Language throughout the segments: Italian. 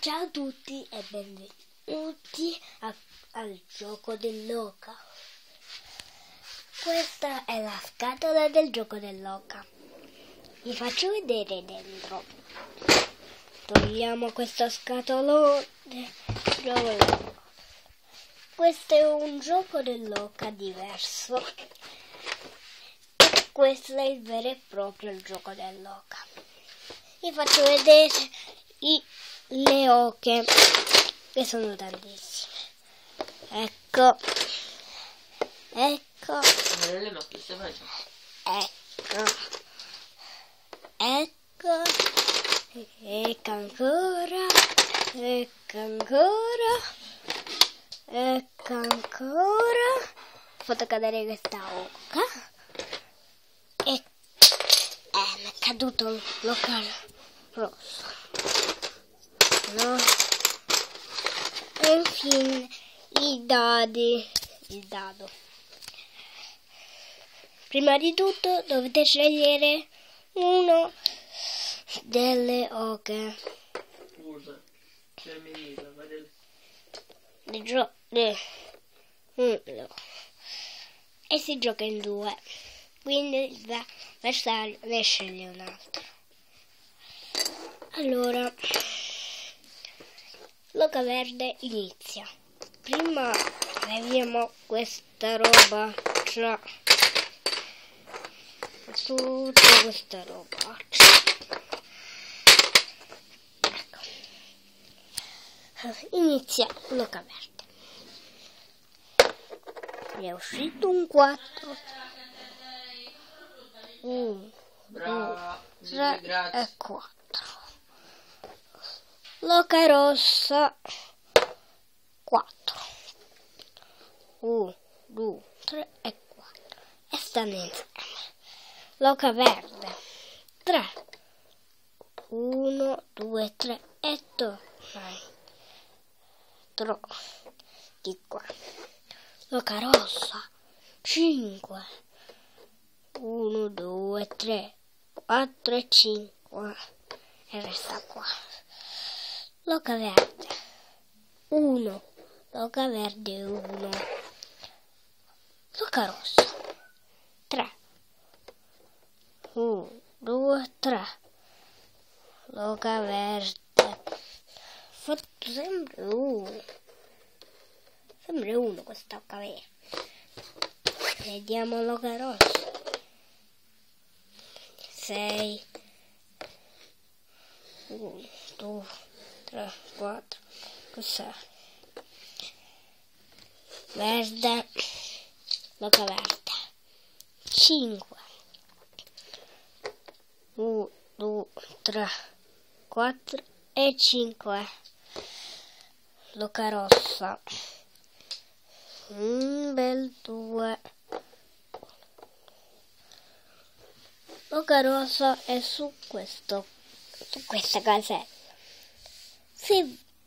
Ciao a tutti e benvenuti al gioco dell'oca. Questa è la scatola del gioco dell'oca. Vi faccio vedere dentro. Togliamo questa scatola. Questo è un gioco dell'oca diverso. Questo è il vero e proprio gioco dell'oca. Vi faccio vedere le oche, che sono tantissime. Ecco. Ecco. Ecco ancora. Ecco ancora. Ho fatto cadere questa oca. E mi è caduto l'oca rosso. No. E infine il dado. Prima di tutto dovete scegliere uno delle oche. E si gioca in due, quindi l'avversario ne sceglie un altro. Allora, l'oca verde inizia. Prima leviamo questa roba, cioè tutta questa roba. Ecco. Inizia l'oca verde. Mi è uscito un 4. 1, 2, 3 e 4. L'oca rossa 4. 1, 2, 3 e 4. E stanno insieme. L'oca verde 3. 1, 2, 3 e torna di qua. L'oca rossa 5. 1, 2, 3, 4 e 5. E resta qua. L'oca verde 1. L'oca verde 1. L'oca rossa 3. 1, 2, 3. L'oca verde. Fatto sempre 1. Sempre 1 questa oca verde. Vediamo l'oca rossa. 6. 1, 2, 3, 4. Cos'è? Verde. L'oca verde 5. 1, 2, 3, 4 e 5. L'oca rossa. Un bel 2. L'oca rossa è su questa casella.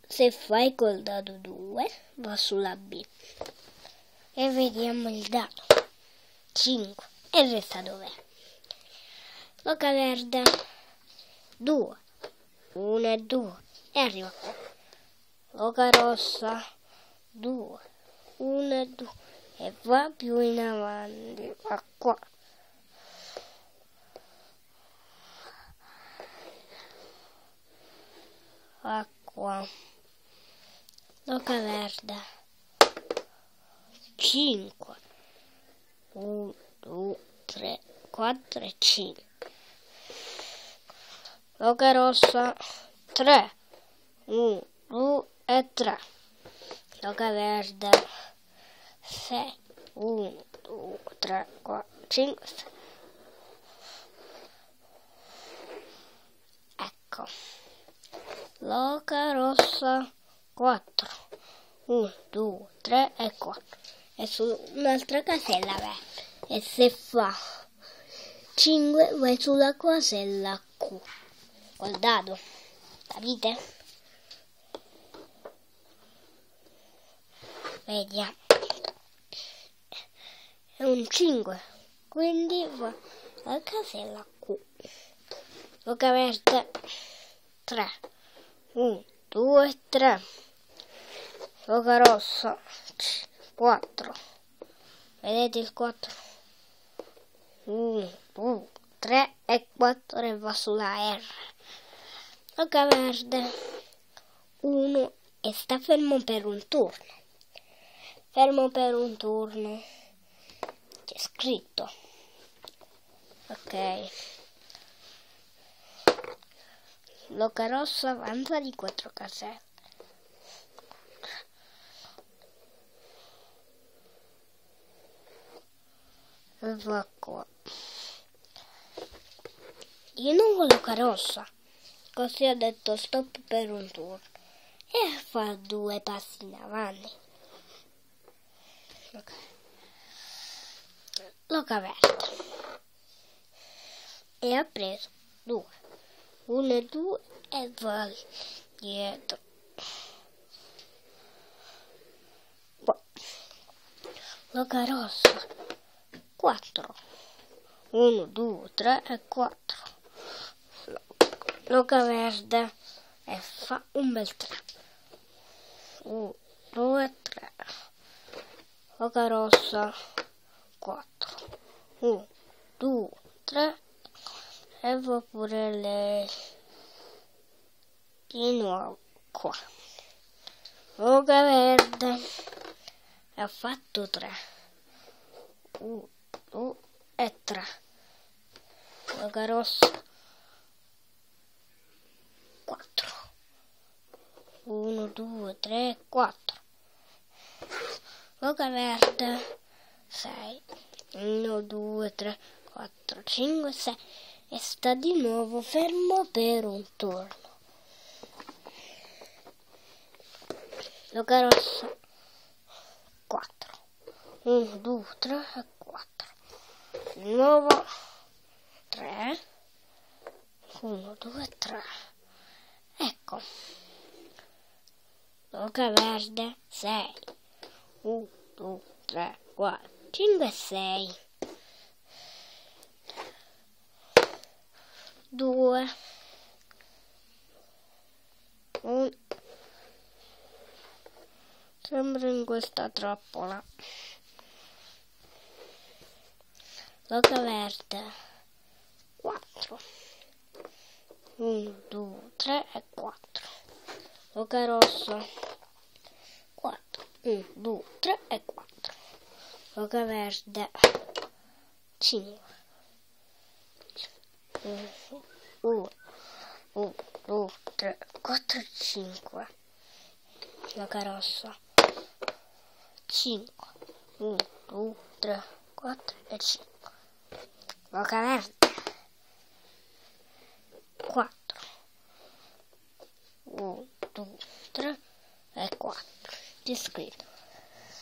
Se fai col dado 2 va sulla B. E vediamo il dado 5. E resta dov'è? L'oca verde 2. 1 e 2. E arriva qua. L'oca rossa 2. 1 e 2. E va più in avanti. Va qua. Va qua. L'oca verde 5. 1, 2, 3, 4 e 5. L'oca rossa 3. 1, 2 e 3. L'oca verde 6. 1, 2, 3, 4, 5, 6. Ecco. L'oca rossa 4. 1, 2, 3 e 4. E su un'altra casella verde. E se fa 5 vai sulla casella Q. Col dado. Capite? Vediamo. È un 5. Quindi va alla casella Q. L'oca verde 3. 1, 2, 3. Oca rossa, 4. Vedete il 4? 1, 2, 3 e 4 e va sulla R. Oca verde, 1 e sta fermo per un turno. Fermo per un turno. C'è scritto. Ok. L'oca rossa avanza di 4 casette. E va qua. Io non voglio l'oca rossa. Così ho detto stop per un turno. E fa 2 passi in avanti. Okay. L'oca verde. E ha preso 2. 1 e 2 e va dietro. L'oca rossa 4. 1, 2, 3 e 4. L'oca verde e fa un bel 3. 1, 2, 3. L'oca rossa 4. 1, 2, 3 e va pure lei. Di nuovo qua. L'oca verde ha fatto 3. 1, 2 e 3. L'oca rossa 4. 1, 2, 3, 4. L'oca verde 6. 1, 2, 3, 4, 5, 6. E sta di nuovo fermo per un turno. L'oca rossa 4. 1, 2, 3 e 4. Di nuovo 3. 1, 2, 3. Ecco. L'oca verde 6. 1, 2, 3, 4, 5 e 6. 2. 1. Sempre in questa trappola. L'oca verde 4. 1, 2, 3 e 4. L'oca rossa 4. 1, 2, 3 e 4. L'oca verde 5. 1, 2, 3, 4 e 5. L'oca rossa 5. 1, 2, 3, 4 e 5. L'oca verde 4. 1, 2, 3 e 4. C'è scritto.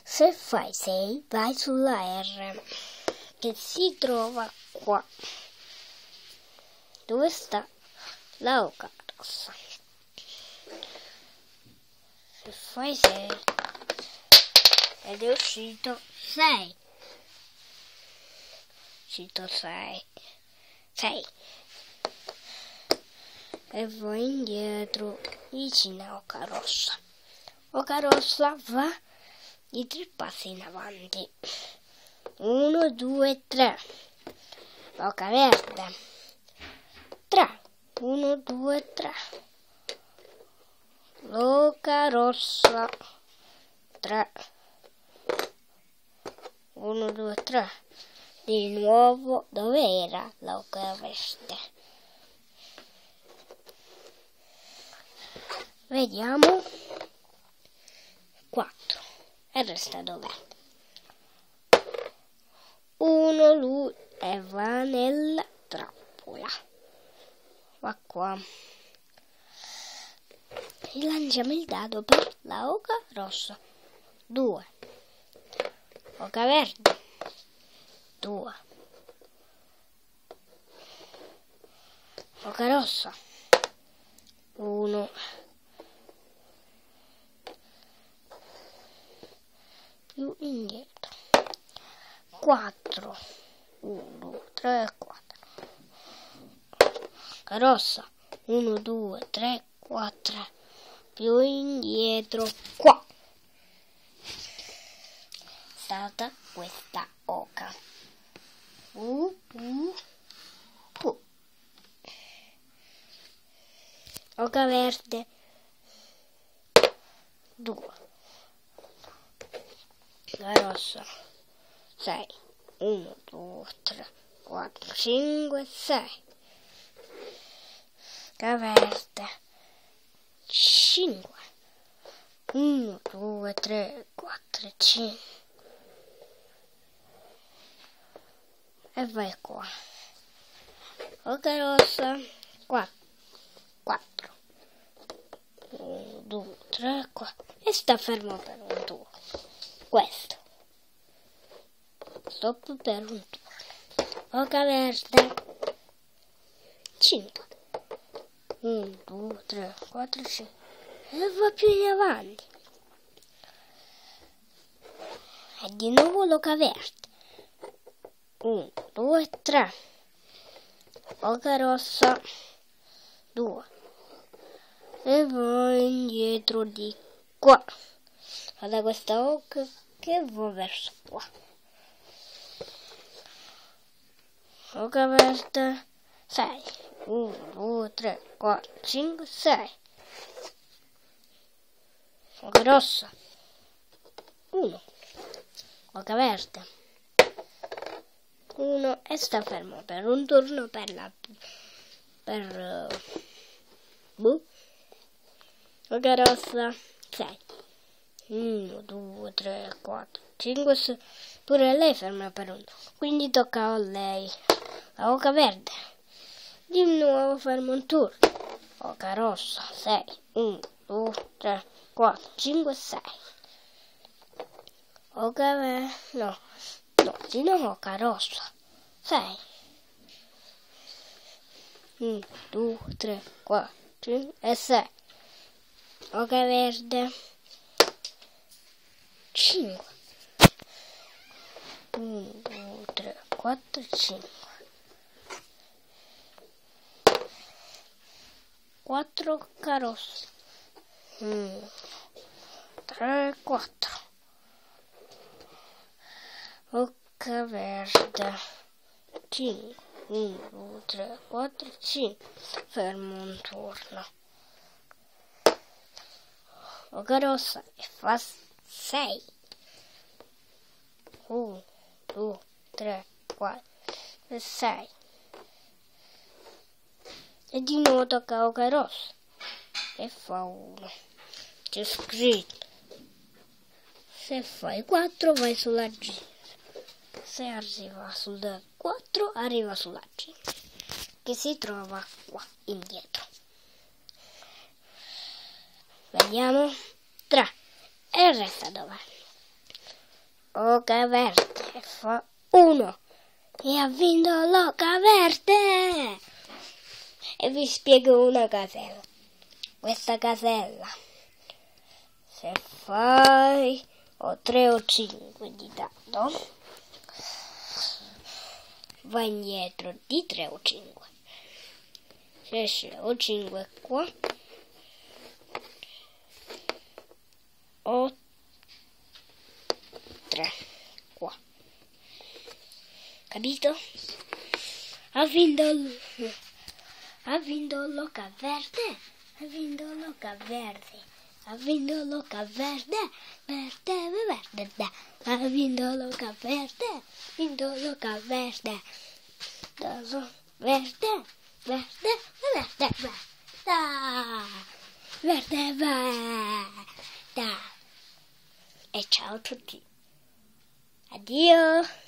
Se fai 6 vai sulla R che si trova qua. Dove sta la oca rossa? Se fai 6 ed è uscito 6. Uscito 6. 6. E vai indietro vicino a oca rossa. Oca rossa va di 3 passi in avanti. 1, 2, 3. Oca verde 3. 1, 2, 3. L'oca rossa 3. 1, 2, 3. Di nuovo dove era l'oca verde? Vediamo. 4. E resta dov'è? 1 lui e va nella trappola. Va qua. Rilanciamo il dado per la oca rossa. 2. Oca verde 2. Oca rossa 1. Più indietro 4. 1, 2, 3, 4. Oca rossa 1, 2, 3, 4. più indietro qua. Stata questa oca. Oca verde 2. La rossa 6. 1, 2, 3, 4, 5, 6. La verde 5. 1, 2, 3, 4, 5. E vai qua. Oca rossa 4. 1, 2, 3, 4. E sta fermo per un turno. Questo. Stop per un turno. Oca verde 5. 1, 2, 3, 4, 5. E va più in avanti. E di nuovo l'oca verde. 1, 2, 3. Oca rossa 2. E vai indietro di qua. Guarda questa oca che va verso qua. Oca verde 6. 1, 2, 3, 4, 5, 6. Oca rossa 1. Oca verde 1 e sta fermo per un turno Oca rossa 6. 1, 2, 3, 4, 5, 6. Pure lei ferma per un turno. Quindi tocca a lei. La oca verde di nuovo ferma un turno. Oca rossa 6. 1, 2, 3, 4, 5, 6. Oca verde no, di nuovo oca rossa 6. 1, 2, 3, 4, 5 e 6. Oca verde 5. 1, 2, 3, 4, 5. 4 oca rossa. 1, 3, 4. Oca verde 5. 1, 2, 3, 4, 5. Fermo un turno. Oca rossa e fa 6. 1, 2, 3, 4 e 6. E di nuovo tocca a oca rossa e fa 1. C'è scritto. Se fai 4 vai sulla G. Se arriva sulla 4 arriva sulla G, che si trova qua indietro. Vediamo 3 e resta dov'è? Oca verde fa 1 e ha vinto l'oca verde. E vi spiego una casella. Questa casella, se fai o 3 o 5 di dado, va indietro di 3 o 5. Se esce o 5 qua o 3 qua. Capito? Ha vinto l'oca verde. Ha vinto l'oca verde. Ha vinto l'oca verde. Verde. Ha vinto l'oca verde. Ha vinto l'oca verde. Verde. E ciao a tutti. Addio.